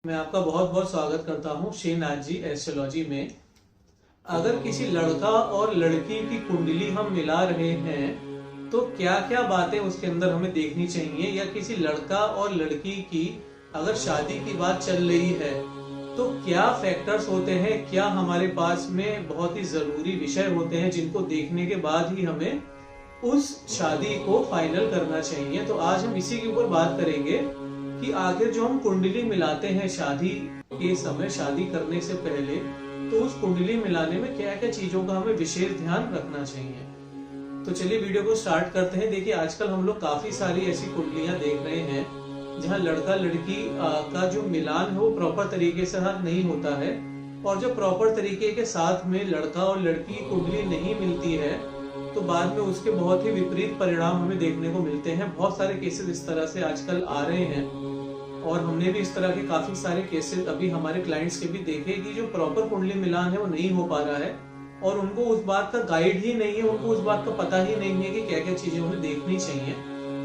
मैं आपका बहुत बहुत स्वागत करता हूं श्रीनाथ जी एस्ट्रोलॉजी में। अगर किसी लड़का और लड़की की कुंडली हम मिला रहे हैं तो क्या क्या बातें उसके अंदर हमें देखनी चाहिए, या किसी लड़का और लड़की की अगर शादी की बात चल रही है तो क्या फैक्टर्स होते हैं, क्या हमारे पास में बहुत ही जरूरी विषय होते हैं जिनको देखने के बाद ही हमें उस शादी को फाइनल करना चाहिए। तो आज हम इसी के ऊपर बात करेंगे कि आखिर जो हम कुंडली मिलाते हैं शादी के समय, शादी करने से पहले, तो उस कुंडली मिलाने में क्या क्या चीजों का हमें विशेष ध्यान रखना चाहिए। तो चलिए वीडियो को स्टार्ट करते हैं। देखिए आजकल हम लोग काफी सारी ऐसी कुंडलियां देख रहे हैं जहां लड़का लड़की का जो मिलान है वो प्रॉपर तरीके से नहीं होता है, और जो प्रॉपर तरीके के साथ में लड़का और लड़की की कुंडली नहीं मिलती है तो बाद में उसके बहुत ही विपरीत परिणाम हमें देखने को मिलते हैं। बहुत सारे केसेस इस तरह से आजकल आ रहे हैं और हमने भी इस तरह के काफी सारे केसेस अभी हमारे क्लाइंट्स के भी देखे कि जो प्रॉपर कुंडली मिलान है वो नहीं हो पा रहा है और उनको उस बात का गाइड ही नहीं है, उनको उस बात का पता ही नहीं है कि क्या क्या चीजें उन्हें देखनी चाहिए,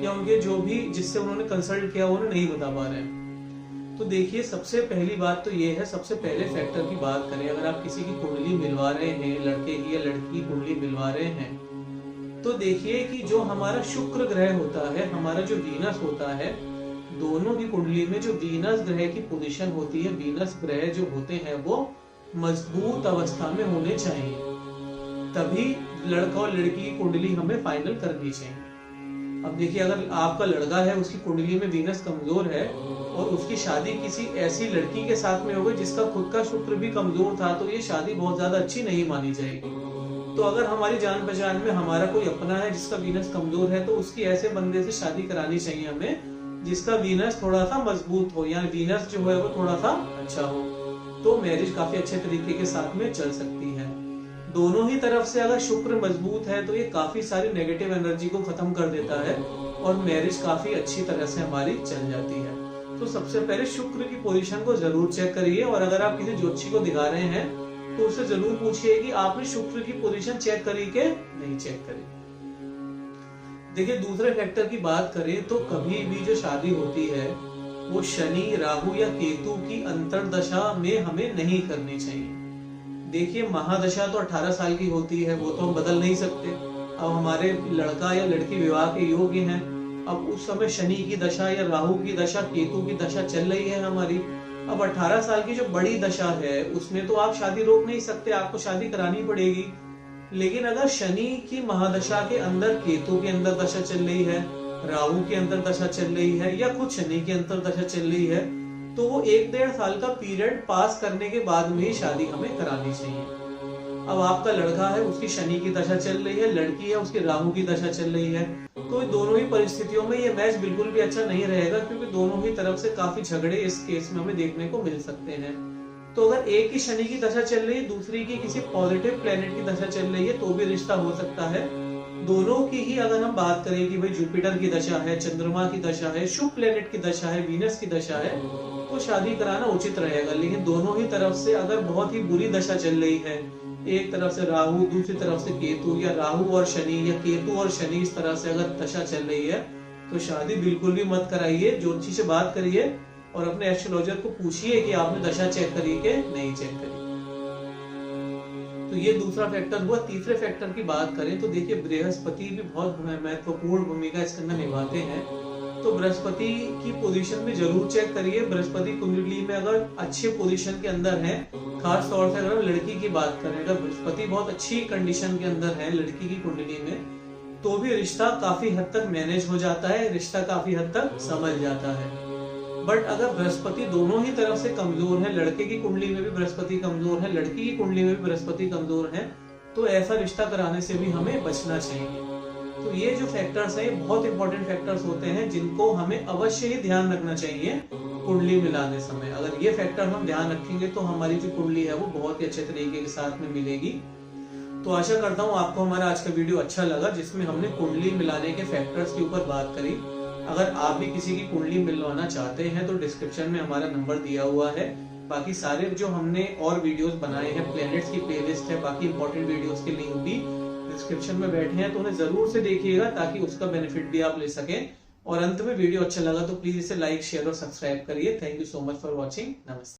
या उनके जो भी जिससे उन्होंने कंसल्ट किया वो नहीं बता पा रहे हैं। तो देखिए सबसे पहली बात तो ये है, सबसे पहले फैक्टर की बात करें, अगर आप किसी की कुंडली मिलवा रहे हैं, लड़के की या लड़की की कुंडली मिलवा रहे हैं, तो देखिए कि जो हमारा शुक्र ग्रह होता है, हमारा जो वीनस होता है, दोनों की कुंडली में जो वीनस ग्रह की पोजीशन होती है, वीनस ग्रह जो होते हैं वो मजबूत अवस्था में होने चाहिए, तभी लड़का और लड़की की कुंडली हमें फाइनल करनी चाहिए। अब देखिए अगर आपका लड़का है, उसकी कुंडली में वीनस कमजोर है और उसकी शादी किसी ऐसी लड़की के साथ में हो गई जिसका खुद का शुक्र भी कमजोर था, तो ये शादी बहुत ज्यादा अच्छी नहीं मानी जाएगी। तो अगर हमारी जान पहचान में हमारा कोई अपना है जिसका वीनस कमजोर है, तो उसकी ऐसे बंदे से शादी करानी चाहिए हमें जिसका वीनस थोड़ा सा मजबूत हो, या वीनस जो है वो थोड़ा सा अच्छा हो, तो मैरिज काफी अच्छे तरीके के साथ में चल सकती है। दोनों ही तरफ से अगर शुक्र मजबूत है तो ये काफी सारी नेगेटिव एनर्जी को खत्म कर देता है और मैरिज काफी अच्छी तरह से हमारी चल जाती है। तो सबसे पहले शुक्र की पोजीशन को जरूर चेक करिए, और अगर आप किसी ज्योतिषी को दिखा रहे हैं तो उससे जरूर पूछिए कि आपने शुक्र की पोजीशन चेक करी के नहीं चेक करी। देखिए दूसरे फैक्टर की बात करें तो कभी भी जो शादी होती है वो शनि, राहु या केतु की अंतरदशा में हमें नहीं करनी चाहिए। देखिए महादशा तो 18 साल की होती है, वो तो हम बदल नहीं सकते। अब हमारे लड़का या लड़की विवाह के योग्य हैं, अब उस समय शनि की दशा या राहु की दशा, केतु की दशा चल रही है हमारी। अब 18 साल की जो बड़ी दशा है उसमें तो आप शादी रोक नहीं सकते, आपको शादी करानी पड़ेगी। लेकिन अगर शनि की महादशा के अंदर केतु की अंदर दशा चल रही है, राहु की अंतर दशा चल रही है, या खुद शनि की अंतर दशा चल रही है, तो वो 1-1.5 साल का पीरियड पास करने के बाद में ही शादी हमें करानी चाहिए। अब आपका लड़का है, उसकी शनि की दशा चल रही है, लड़की है उसकी राहु की दशा चल रही है, तो दोनों ही परिस्थितियों में ये मैच बिल्कुल भी अच्छा नहीं रहेगा, क्योंकि दोनों ही तरफ से काफी झगड़े इस केस में हमें देखने को मिल सकते हैं। तो अगर एक की शनि की दशा चल रही है, दूसरी की किसी पॉजिटिव प्लेनेट की दशा चल रही है, तो भी रिश्ता हो सकता है। दोनों की ही अगर हम बात करें कि भाई जुपिटर की दशा है, चंद्रमा की दशा है, शुभ प्लेनेट की दशा है, वीनस की दशा है, तो शादी कराना उचित रहेगा। लेकिन दोनों ही तरफ से अगर बहुत ही बुरी दशा चल रही है, एक तरफ से राहु, दूसरी तरफ से केतु, या राहु और शनि या केतु और शनि, इस तरह से अगर दशा चल रही है, तो शादी बिल्कुल भी मत कराइए। ज्योतिषी से बात करिए और अपने एस्ट्रोलॉजर को पूछिए कि आपने दशा चेक करी के नहीं चेक करी। तो ये दूसरा फैक्टर हुआ। तीसरे फैक्टर की बात करें तो देखिए बृहस्पति भी बहुत महत्वपूर्ण भूमिका इसके अंदर निभाते हैं। तो बृहस्पति की पोजीशन में जरूर चेक करिए। बृहस्पति कुंडली में अगर अच्छे पोजीशन के अंदर है, खास तौर से अगर हम लड़की की बात करें, अगर बृहस्पति बहुत अच्छी कंडीशन के अंदर है लड़की की कुंडली में, तो भी रिश्ता काफी हद तक मैनेज हो जाता है, रिश्ता काफी हद तक समझ जाता है। बट अगर बृहस्पति दोनों ही तरफ से कमजोर है, लड़के की कुंडली में भी बृहस्पति कमजोर है, लड़की की कुंडली में भी बृहस्पति कमजोर है, तो ऐसा रिश्ता कराने से भी हमें बचना चाहिए। तो ये जो फैक्टर्स हैं बहुत इंपॉर्टेंट फैक्टर्स होते हैं जिनको हमें अवश्य ही ध्यान रखना चाहिए कुंडली मिलाने समय। अगर ये फैक्टर हम ध्यान रखेंगे तो हमारी जो कुंडली है वो बहुत ही अच्छे तरीके के साथ में मिलेगी। तो आशा करता हूँ आपको हमारा आज का वीडियो अच्छा लगा, जिसमें हमने कुंडली मिलाने के फैक्टर्स के ऊपर बात करी। अगर आप भी किसी की कुंडली मिलवाना चाहते हैं तो डिस्क्रिप्शन में हमारा नंबर दिया हुआ है। बाकी सारे जो हमने और वीडियोस बनाए हैं, प्लेनेट्स की प्लेलिस्ट है, बाकी इंपॉर्टेंट वीडियोस के लिंक भी डिस्क्रिप्शन में बैठे हैं, तो उन्हें जरूर से देखिएगा ताकि उसका बेनिफिट भी आप ले सकें। और अंत में वीडियो अच्छा लगा तो प्लीज इसे लाइक शेयर और सब्सक्राइब करिए। Thank you so much for watching. नमस्ते।